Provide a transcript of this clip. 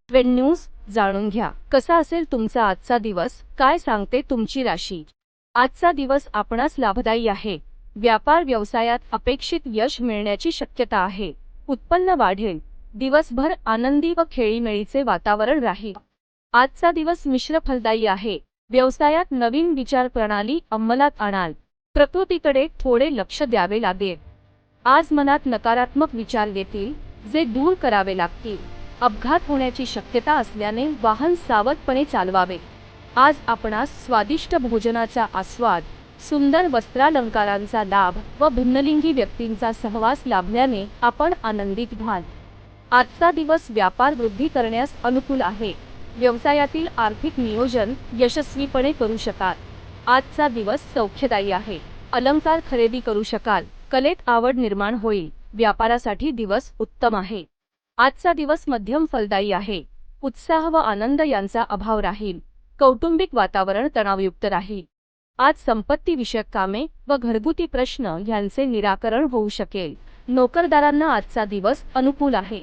Trend news जाणून घ्या. कसा असेल तुमचा आजचा दिवस, काय सांगते तुमची राशी. आजचा दिवस आपणास लाभदायी आहे. व्यापार व्यवसायात अपेक्षित यश मिळण्याची शक्यता आहे. उत्पन्न वाढेल. दिवसभर आनंदी व खेळीमेळीचे वातावरण राहील. आजचा दिवस मिश्र फलदायी आहे. व्यवसायात नवीन विचार प्रणाली अंमलात आणाल. प्रकृतीकडे थोडे लक्ष द्यावे लागेल. आज मनात नकारात्मक विचार येतील, जे दूर करावे लागतील. अपघात होण्याची शक्यता असल्याने वाहन सावधपणे चालवावे. आज आपणास स्वादिष्ट भोजनाचा आस्वाद, सुंदर वस्त्रालंकारांचा लाभ व भिन्नलिंगी व्यक्तींचा सहवास लाभल्याने आपण आनंदित व्हाल. आजचा दिवस व्यापार वृद्धी करण्यास अनुकूल आहे. व्यवसायातील आर्थिक नियोजन यशस्वीपणे करू शकाल. आजचा दिवस सौख्यदायी आहे. अलंकार खरेदी करू शकाल. कलेत आवड निर्माण होईल. व्यापारासाठी दिवस उत्तम आहे. आजचा दिवस मध्यम फलदायी आहे. उत्साह व आनंद यांचा अभाव राहील. कौटुंबिक वातावरण तणावयुक्त राहील. आज संपत्ती विषयक कामे व घरगुती प्रश्न यांचे निराकरण होऊ शकेल. नोकरदारांना आजचा दिवस अनुकूल आहे.